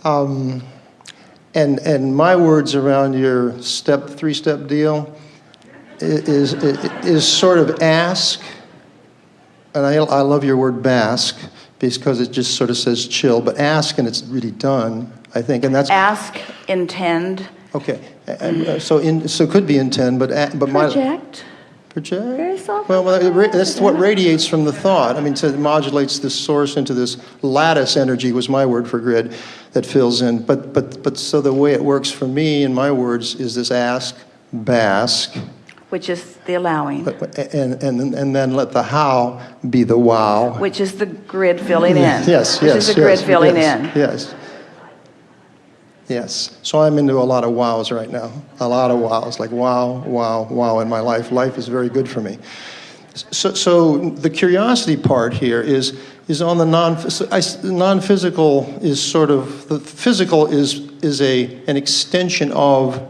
And my words around your three-step deal is sort of ask, and I love your word bask because it just sort of says chill, but ask and it's really done, I think, and that's ask, intend. Okay, so it could be intend, but project. Project? Very softly. Well, that's what radiates from the thought. I mean, so it modulates this source into this lattice energy was my word for grid that fills in. But so the way it works for me in my words is this ask, bask. Which is the allowing. And then let the how be the wow. Which is the grid filling in. Yes. Which is the grid filling in. Yes. So I'm into a lot of wows right now. A lot of wows, like wow in my life. Life is very good for me. So the curiosity part here is on the non-physical is sort of, the physical is an extension of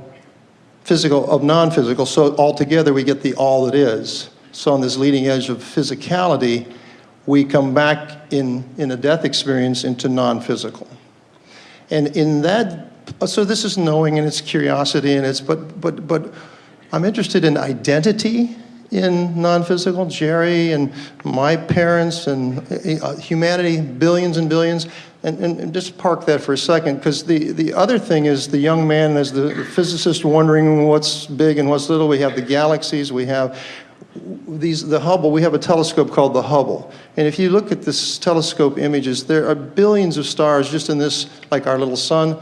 non-physical. So altogether we get the all that is. So on this leading edge of physicality, we come back in a death experience into non-physical. And in that, so this is knowing and it's curiosity and it's, but I'm interested in identity in non-physical. Jerry and my parents and humanity, billions and billions, and just park that for a second, because the other thing is the young man as the physicist wondering what's big and what's little. We have the galaxies, we have the Hubble, we have a telescope called the Hubble. And if you look at this telescope images, there are billions of stars just in this, like our little sun.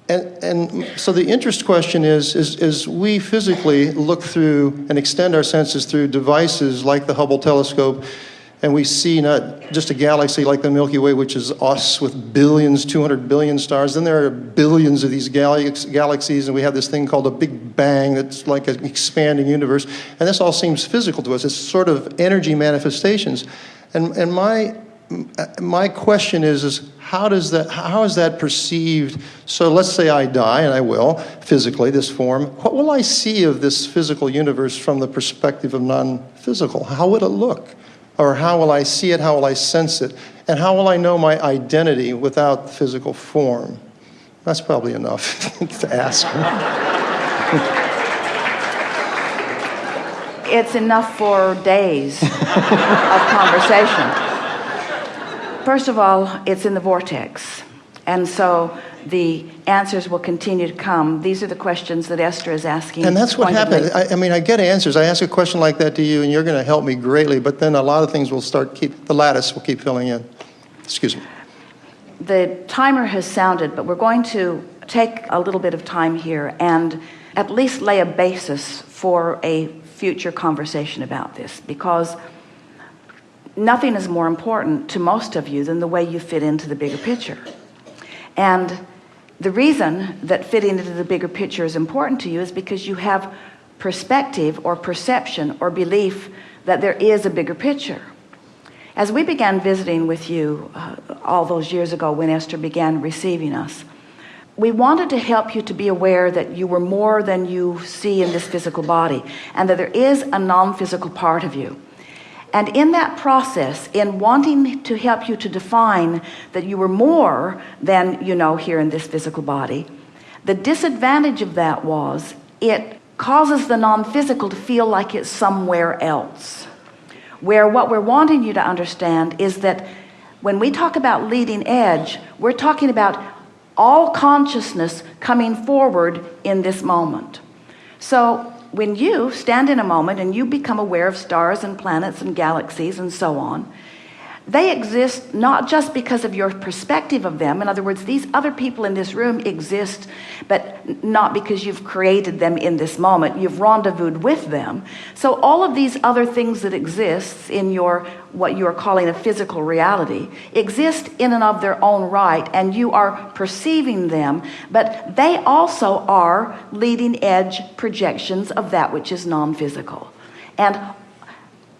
And so the interest question is we physically look through and extend our senses through devices like the Hubble telescope, and we see not just a galaxy like the Milky Way, which is us with billions, 200 billion stars. Then there are billions of these galaxies, and we have this thing called a Big Bang that's like an expanding universe. And this all seems physical to us. It's sort of energy manifestations. And my question is how is that perceived? So let's say I die, and I will, physically, this form. What will I see of this physical universe from the perspective of non-physical? How would it look? Or how will I see it? How will I sense it? And how will I know my identity without physical form? That's probably enough to ask. It's enough for days of conversation. First of all, it's in the vortex. And so the answers will continue to come. These are the questions that Esther is asking. And that's what happened. I mean, I get answers. I ask a question like that to you, and you're going to help me greatly, but then a lot of things will the lattice will keep filling in. Excuse me. The timer has sounded, but we're going to take a little bit of time here and at least lay a basis for a future conversation about this, because nothing is more important to most of you than the way you fit into the bigger picture. And the reason that fitting into the bigger picture is important to you is because you have perspective or perception or belief that there is a bigger picture. As we began visiting with you all those years ago when Esther began receiving us, we wanted to help you to be aware that you were more than you see in this physical body, and that there is a non-physical part of you. And in that process, in wanting to help you to define that you were more than you know here in this physical body, the disadvantage of that was it causes the non-physical to feel like it's somewhere else. Where what we're wanting you to understand is that when we talk about leading edge, we're talking about all consciousness coming forward in this moment. So when you stand in a moment and you become aware of stars and planets and galaxies and so on, they exist not just because of your perspective of them. In other words, these other people in this room exist, but not because you've created them in this moment. You've rendezvoused with them. So all of these other things that exist in your, what you are calling a physical reality, exist in and of their own right, and you are perceiving them, but they also are leading edge projections of that which is non-physical. And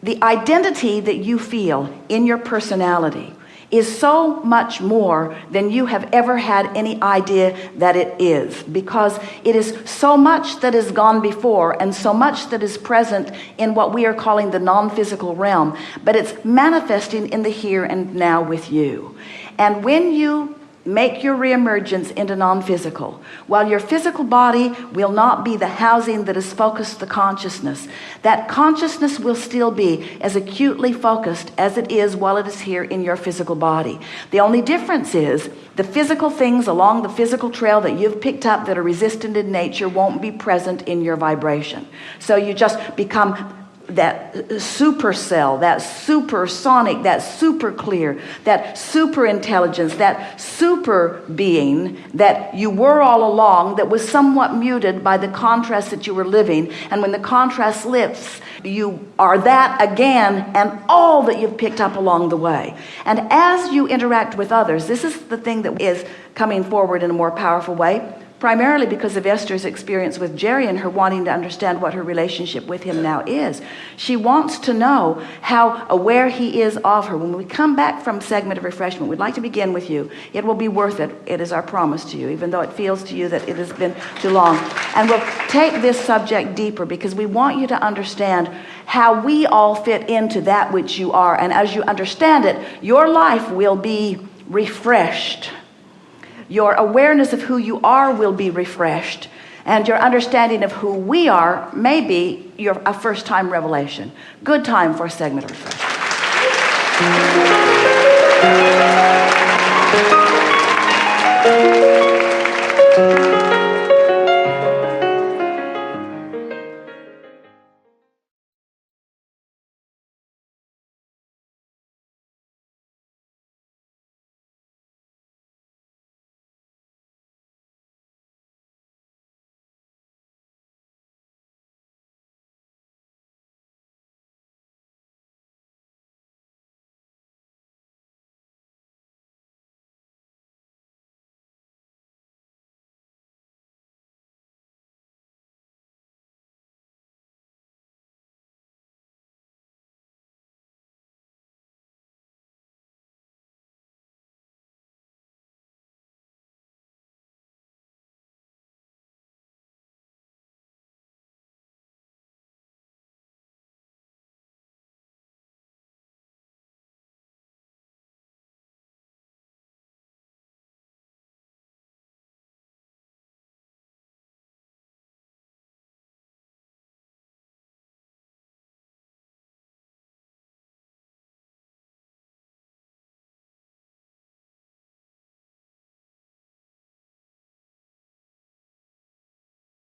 the identity that you feel in your personality is so much more than you have ever had any idea that it is, because it is so much that has gone before and so much that is present in what we are calling the non-physical realm, but it's manifesting in the here and now with you. And when you make your reemergence into non-physical. While your physical body will not be the housing that has focused the consciousness, that consciousness will still be as acutely focused as it is while it is here in your physical body. The only difference is the physical things along the physical trail that you've picked up that are resistant in nature won't be present in your vibration. So you just become that supercell, that supersonic, that super clear, that super intelligence, that super being that you were all along, that was somewhat muted by the contrast that you were living. And when the contrast lifts, you are that again, and all that you've picked up along the way. And as you interact with others, this is the thing that is coming forward in a more powerful way, primarily because of Esther's experience with Jerry and her wanting to understand what her relationship with him now is. She wants to know how aware he is of her. When we come back from segment of refreshment, we'd like to begin with you. It will be worth it. It is our promise to you, even though it feels to you that it has been too long. And we'll take this subject deeper because we want you to understand how we all fit into that which you are. And as you understand it, your life will be refreshed. Your awareness of who you are will be refreshed, and your understanding of who we are may be a first-time revelation. Good time for a segment of refreshment.